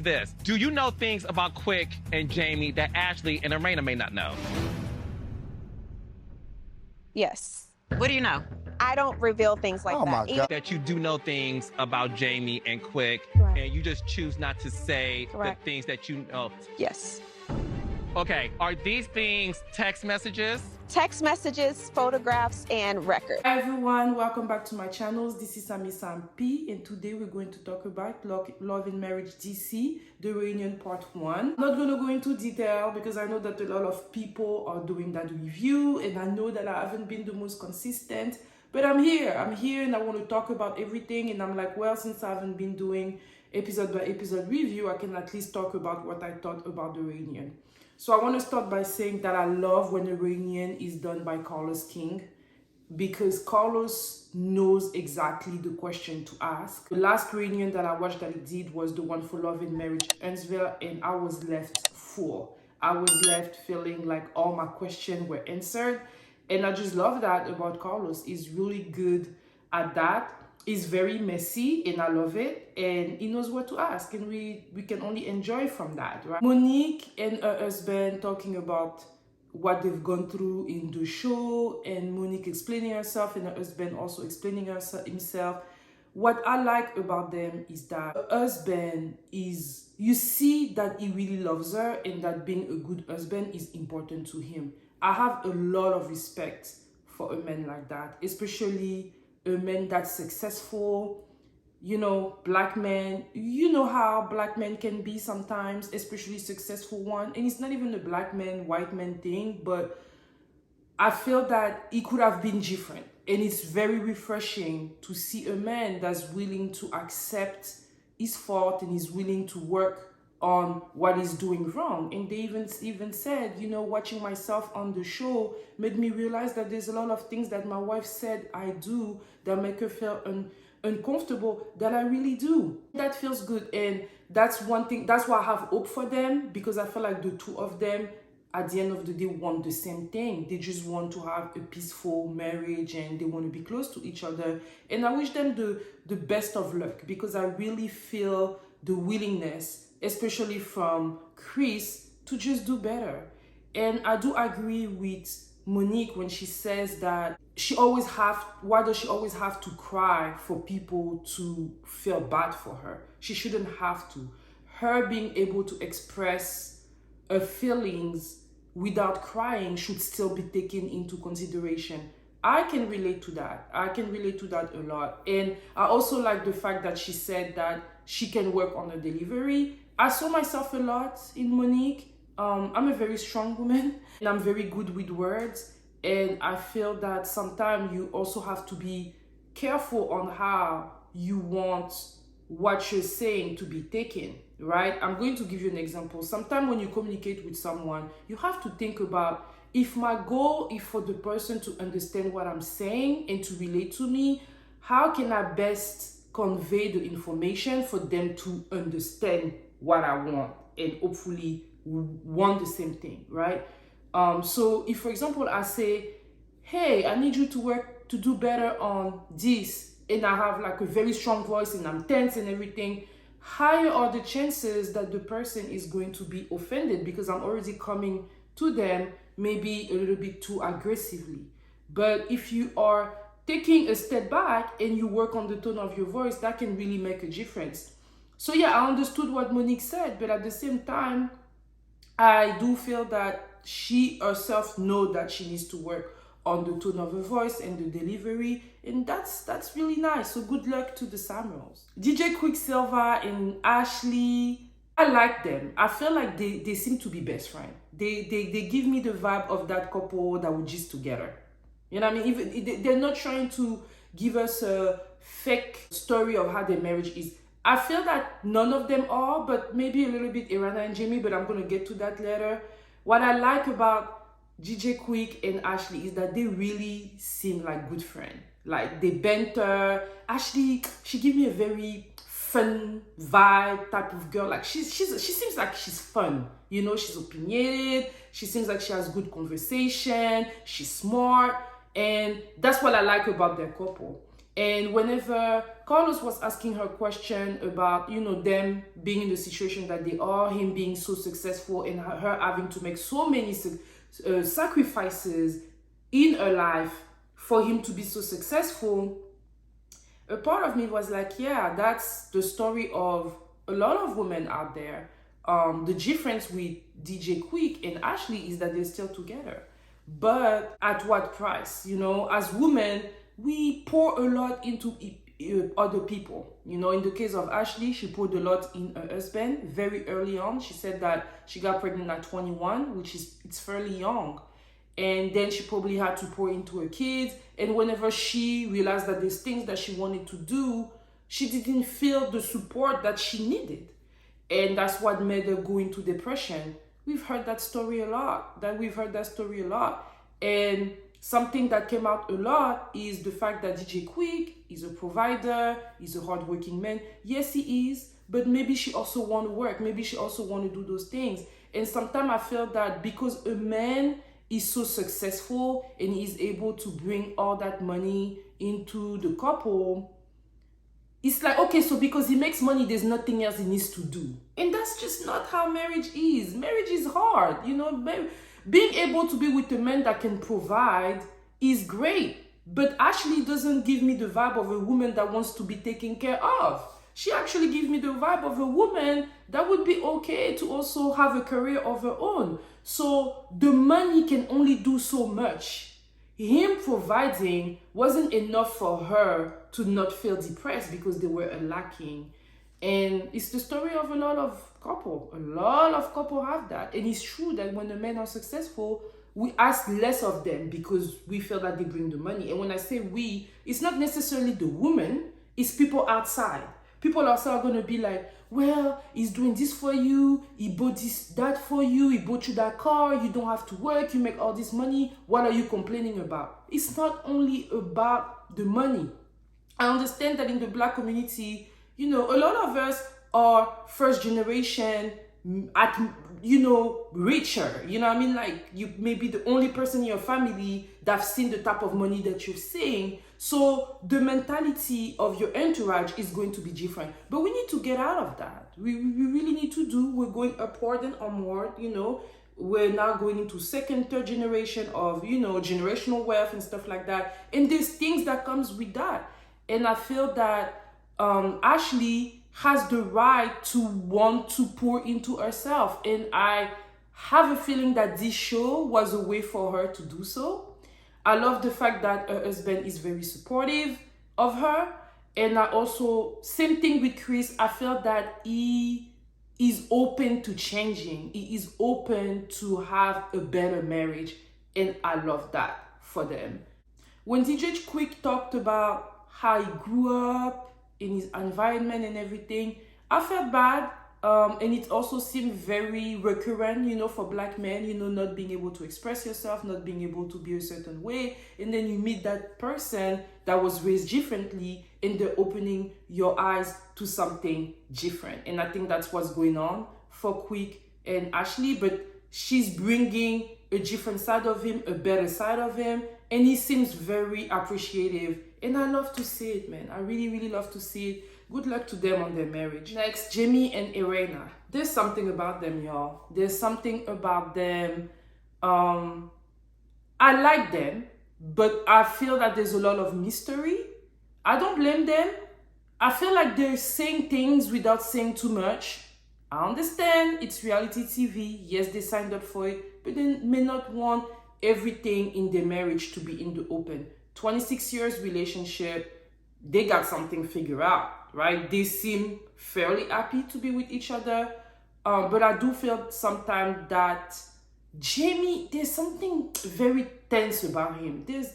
this. Do you know things about Quick and Jaimie that Ashley and Erana may not know? Yes. What do you know? I don't reveal things like Oh that. my God. That you do know things about Jaimie and Quick, Correct. and you just choose not to say Correct. the things that you know. Yes. Okay, are these things text messages? Text messages, photographs, and records. Hi everyone, welcome back to my channels. This is Sami Sam P, and today we're going to talk about Love and Marriage DC, the reunion part 1. I'm not going to go into detail because I know that a lot of people are doing that review, and I know that I haven't been the most consistent, but I'm here and I want to talk about everything. And I'm like, well, since I haven't been doing episode by episode review, I can at least talk about what I thought about the reunion. So I want to start by saying that I love when a reunion is done by Carlos King, because Carlos knows exactly the question to ask. The last reunion that I watched that he did was the one for Love and Marriage Huntsville, and I was left full. I was left feeling like all my questions were answered, and I just love that about Carlos. He's really good at that. He's very messy, and I love it, and he knows what to ask, and we can only enjoy from that, right? Monique and her husband talking about what they've gone through in the show, and Monique explaining herself and her husband also explaining himself. What I like about them is that her husband is, you see that he really loves her, and that being a good husband is important to him. I have a lot of respect for a man like that, especially a man that's successful, you know, black men. You know how black men can be sometimes, especially successful one. And it's not even a black man, white man thing, but I feel that it could have been different. And it's very refreshing to see a man that's willing to accept his fault and is willing to work on what he's doing wrong. And they even said, you know, watching myself on the show made me realize that there's a lot of things that my wife said I do that make her feel uncomfortable that I really do. That feels good, and that's one thing. That's why I have hope for them, because I feel like the two of them at the end of the day want the same thing. They just want to have a peaceful marriage, and they want to be close to each other. And I wish them the best of luck, because I really feel the willingness, especially from Chris, to just do better. And I do agree with Monique when she says that why does she always have to cry for people to feel bad for her? She shouldn't have to. Her being able to express her feelings without crying should still be taken into consideration. I can relate to that. I can relate to that a lot. And I also like the fact that she said that she can work on a delivery. I saw myself a lot in Monique. I'm a very strong woman, and I'm very good with words. And I feel that sometimes you also have to be careful on how you want what you're saying to be taken, right? I'm going to give you an example. Sometimes when you communicate with someone, you have to think about, if my goal is for the person to understand what I'm saying and to relate to me, how can I best convey the information for them to understand what I want and hopefully want the same thing, right? So if, for example, I say, hey, I need you to do better on this, and I have like a very strong voice and I'm tense and everything, higher are the chances that the person is going to be offended, because I'm already coming to them maybe a little bit too aggressively. But if you are taking a step back and you work on the tone of your voice, that can really make a difference. So yeah, I understood what Monique said, but at the same time, I do feel that she herself knows that she needs to work on the tone of her voice and the delivery, and that's really nice. So good luck to the Samuels. DJ Quicksilva and Ashley, I like them. I feel like they seem to be best friends. They give me the vibe of that couple that were just together. You know what I mean? Even they're not trying to give us a fake story of how their marriage is. I feel that none of them are, but maybe a little bit Erana and Jaimie, but I'm going to get to that later. What I like about DJ Quick and Ashley is that they really seem like good friends. Like, they banter. Ashley, she gives me a very fun vibe type of girl. Like, she seems like she's fun. You know, she's opinionated. She seems like she has good conversation. She's smart. And that's what I like about their couple. And whenever Carlos was asking her question about, them being in the situation that they are, him being so successful and her having to make so many sacrifices in her life for him to be so successful, a part of me was like, yeah, that's the story of a lot of women out there. The difference with DJ Quick and Ashley is that they're still together. But at what price? As women, we pour a lot into other people. In the case of Ashley, she poured a lot in her husband very early on. She said that she got pregnant at 21, it's fairly young. And then she probably had to pour into her kids. And whenever she realized that there's things that she wanted to do, she didn't feel the support that she needed. And that's what made her go into depression. We've heard that story a lot. And something that came out a lot is the fact that DJ Quick is a provider, he's a hardworking man. Yes, he is, but maybe she also want to work. Maybe she also want to do those things. And sometimes I feel that because a man is so successful and he's able to bring all that money into the couple, it's like, okay, so because he makes money, there's nothing else he needs to do. And that's just not how marriage is. Marriage is hard, Being able to be with a man that can provide is great. But Ashley doesn't give me the vibe of a woman that wants to be taken care of. She actually gives me the vibe of a woman that would be okay to also have a career of her own. So the money can only do so much. Him providing wasn't enough for her to not feel depressed because they were lacking. And it's the story of a lot of couple. A lot of couple have that. And it's true that when the men are successful, we ask less of them because we feel that they bring the money. And when I say we, it's not necessarily the woman, it's people outside. People outside are going to be like, well, he's doing this for you, he bought that for you, he bought you that car, you don't have to work, you make all this money, what are you complaining about? It's not only about the money. I understand that in the Black community, a lot of us are first generation at, richer. Like you may be the only person in your family that's seen the type of money that you're seeing. So the mentality of your entourage is going to be different. But we need to get out of that. We really need to we're going upward and onward, We're now going into second, third generation of, generational wealth and stuff like that. And there's things that comes with that. And I feel that Ashley has the right to want to pour into herself. And I have a feeling that this show was a way for her to do so. I love the fact that her husband is very supportive of her. And I also, same thing with Chris, I feel that he is open to changing. He is open to have a better marriage. And I love that for them. When DJ Quick talked about how he grew up in his environment and everything, I felt bad. And it also seemed very recurrent, for Black men, not being able to express yourself, not being able to be a certain way. And then you meet that person that was raised differently and they're opening your eyes to something different. And I think that's what's going on for Quick and Ashley. But she's bringing a different side of him, a better side of him. And he seems very appreciative. And I love to see it, man. I really, really love to see it. Good luck to them on their marriage. Next, Jaimie and Erana. There's something about them, y'all. There's something about them. I like them, but I feel that there's a lot of mystery. I don't blame them. I feel like they're saying things without saying too much. I understand it's reality TV. Yes, they signed up for it, but they may not want everything in their marriage to be in the open. 26 years relationship, they got something figured out. Right? They seem fairly happy to be with each other. But I do feel sometimes that Jaimie, there's something very tense about him. There's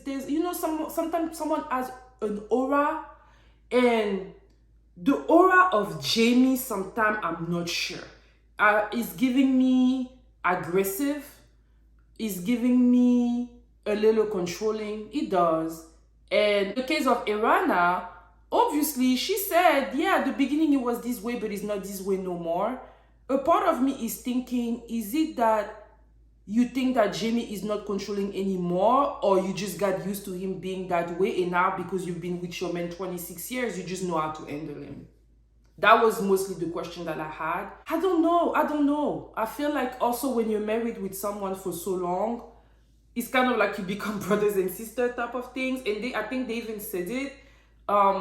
sometimes someone has an aura, and the aura of Jaimie, sometimes I'm not sure. It's giving me aggressive. It's giving me a little controlling. It does. And in the case of Erana, obviously, she said, yeah, at the beginning it was this way, but it's not this way no more. A part of me is thinking, is it that you think that Jaimie is not controlling anymore, or you just got used to him being that way, and now because you've been with your man 26 years, you just know how to handle him? That was mostly the question that I had. I don't know. I feel like also when you're married with someone for so long, it's kind of like you become brothers and sisters type of things. And I think they even said it.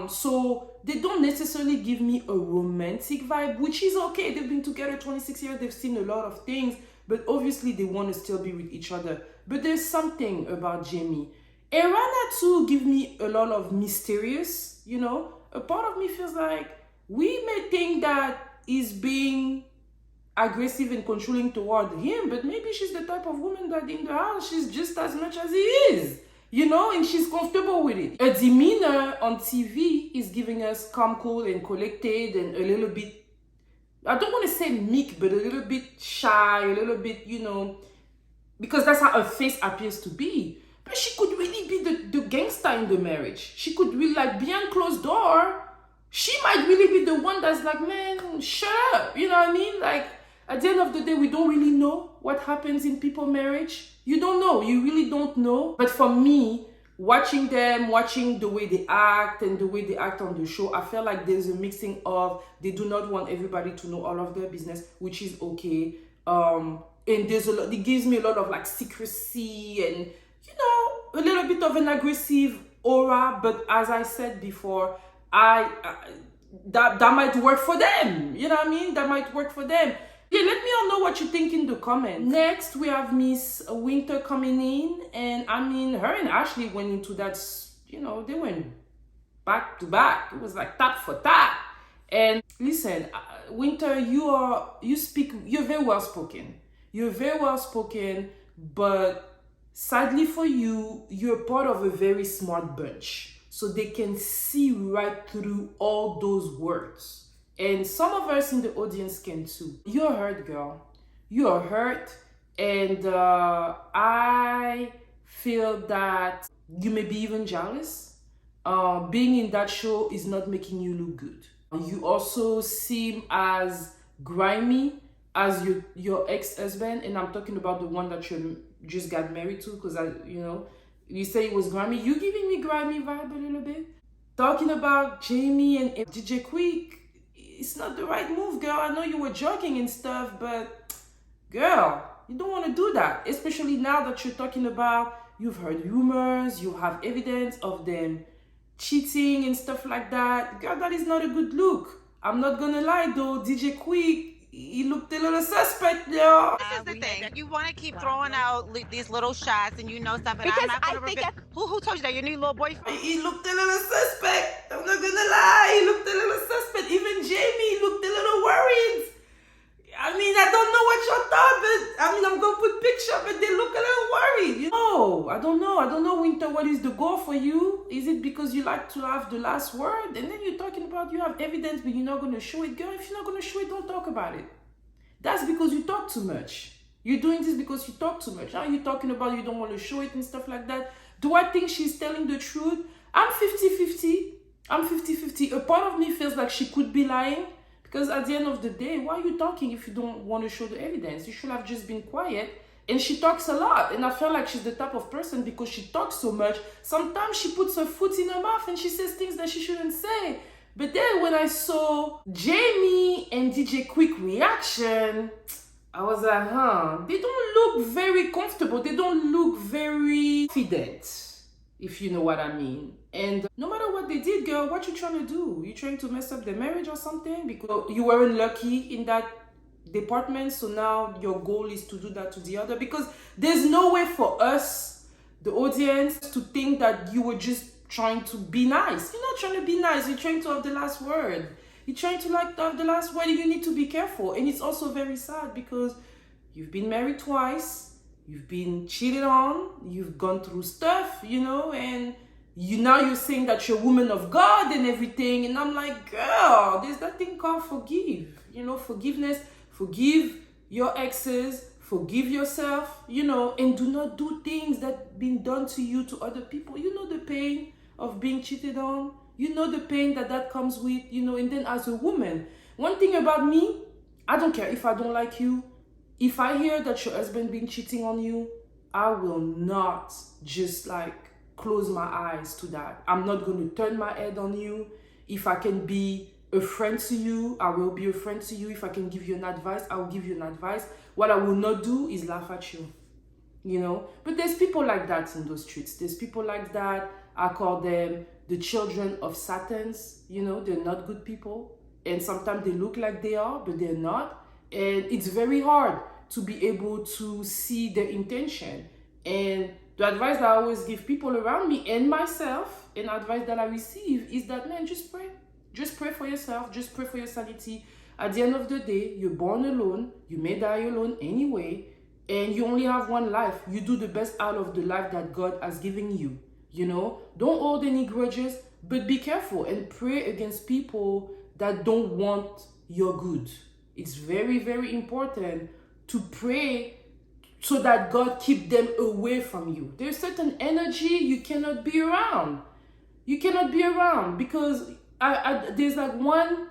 So they don't necessarily give me a romantic vibe, which is okay. They've been together 26 years. They've seen a lot of things, but obviously they want to still be with each other. But there's something about Jaimie. Erana too give me a lot of mysterious, you know. A part of me feels like we may think that he's being aggressive and controlling toward him, but maybe she's the type of woman that in the house, she's just as much as he is, you know, and she's comfortable with it. Her demeanor on TV is giving us calm, cool, and collected, and a little bit, I don't want to say meek, but a little bit shy, a little bit, you know, because that's how her face appears to be. But she could really be the gangster in the marriage. She could really, like, behind closed door, she might really be the one that's like, man, shut up. You know what I mean? Like, at the end of the day, we don't really know what happens in people's marriage. You don't know. You really don't know. But for me, watching them, watching the way they act and the way they act on the show, I feel like there's a mixing of they do not want everybody to know all of their business, which is okay. And there's a lot, it gives me a lot of like secrecy and, you know, a little bit of an aggressive aura. But as I said before, that might work for them. You know what I mean? That might work for them. Yeah, let me all know what you think in the comments. Next, we have Miss Winter coming in. And I mean, her and Ashley went into that, you know, they went back to back. It was like tap for tap. And listen, Winter, you're very well spoken. You're very well spoken, but sadly for you, you're part of a very smart bunch. So they can see right through all those words. And some of us in the audience can too. You're hurt, girl. You are hurt. And I feel that you may be even jealous. Being in that show is not making you look good. You also seem as grimy as your ex-husband. And I'm talking about the one that you just got married to, because you say it was grimy. You giving me grimy vibe a little bit. Talking about Jaimie and DJ Quick, it's not the right move, girl. I know you were joking and stuff, but girl, you don't want to do that. Especially now that you're talking about, you've heard rumors, you have evidence of them cheating and stuff like that. Girl, that is not a good look. I'm not gonna lie though, DJ Quick, he looked a little suspect, yo. This is the thing. You want to keep throwing out these little shots and you know stuff, and Because I'm not I going to think reveal. Who told you that? Your new little boyfriend? He looked a little suspect. I'm not gonna lie. He looked a little suspect. Even Jaimie looked a little worried. I mean, I don't know what you thought, but I mean, I'm gonna put picture, but they look a little worried. You know, I don't know, Winter. What is the goal for you? Is it because you like to have the last word? And then you're talking about you have evidence, but you're not gonna show it, girl. If you're not gonna show it, don't talk about it. That's because you talk too much. You're doing this because you talk too much. Now you're talking about you don't want to show it and stuff like that. Do I think she's telling the truth? I'm 50-50. I'm 50-50. A part of me feels like she could be lying, because at the end of the day, why are you talking if you don't want to show the evidence? You should have just been quiet. And she talks a lot. And I feel like she's the type of person, because she talks so much, sometimes she puts her foot in her mouth and she says things that she shouldn't say. But then when I saw Jaimie and DJ Quick reaction, I was like, they don't look very comfortable. They don't look very confident, if you know what I mean. And no matter what they did, girl, what you trying to do? You trying to mess up their marriage or something? Because you weren't lucky in that department, so now your goal is to do that to the other. Because there's no way for us, the audience, to think that you were just trying to be nice. You're not trying to be nice. You're trying to have the last word. You're trying to have the last word. You need to be careful. And it's also very sad, because you've been married twice. You've been cheated on. You've gone through stuff, and now you're saying that you're a woman of God and everything. And I'm like, girl, there's that thing called forgive. Forgiveness. Forgive your exes. Forgive yourself, and do not do things that been done to you to other people. You know the pain of being cheated on. You know the pain that comes with, and then as a woman, one thing about me, I don't care if I don't like you. if I hear that your husband been cheating on you, I will not just like close my eyes to that. I'm not going to turn my head on you. If I can be a friend to you, I will be a friend to you. If I can give you an advice, I will give you an advice. What I will not do is laugh at you, you know. But there's people like that in those streets. There's people like that. I call them the children of Satans. You know, they're not good people. And sometimes they look like they are, but they're not. And it's very hard to be able to see their intention. And the advice that I always give people around me and myself, and advice that I receive, is that, man, just pray. Just pray for yourself. Just pray for your sanity. At the end of the day, you're born alone. You may die alone anyway. And you only have one life. You do the best out of the life that God has given you. You know, don't hold any grudges, but be careful and pray against people that don't want your good. It's very, very important to pray so that God keep them away from you. There's certain energy you cannot be around. You cannot be around because there's like one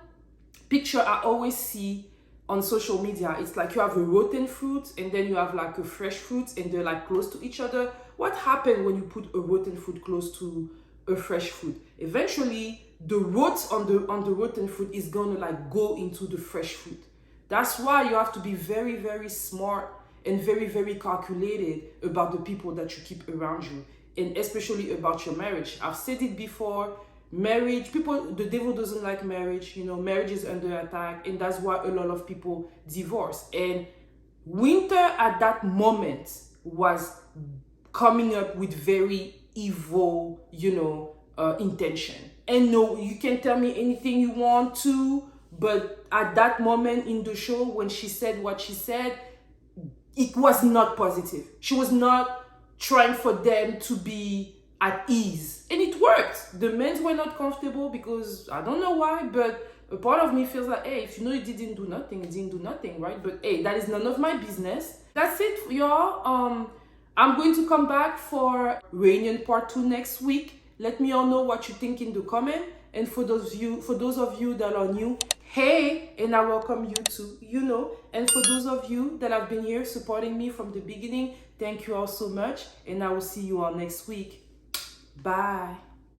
picture I always see on social media. It's like you have a rotten fruit and then you have like a fresh fruit and they're like close to each other. What happens when you put a rotten fruit close to a fresh fruit? Eventually, the rot on the rotten fruit is gonna like go into the fresh fruit. That's why you have to be very, very smart and very, very calculated about the people that you keep around you, and especially about your marriage. I've said it before. Marriage, people, the devil doesn't like marriage. You know, marriage is under attack, and that's why a lot of people divorce. And Winter at that moment was coming up with very evil, you know, intention. And no, you can tell me anything you want to, but at that moment in the show, when she said what she said, it was not positive. She was not trying for them to be at ease. And it worked. The men were not comfortable because I don't know why, but a part of me feels like, hey, if you know you didn't do nothing, you didn't do nothing, right? But hey, that is none of my business. That's it, y'all. I'm going to come back for reunion part 2 next week. Let me all know what you think in the comment. And for those of you that are new, hey, and I welcome you too, you know. And for those of you that have been here supporting me from the beginning, thank you all so much. And I will see you all next week. Bye.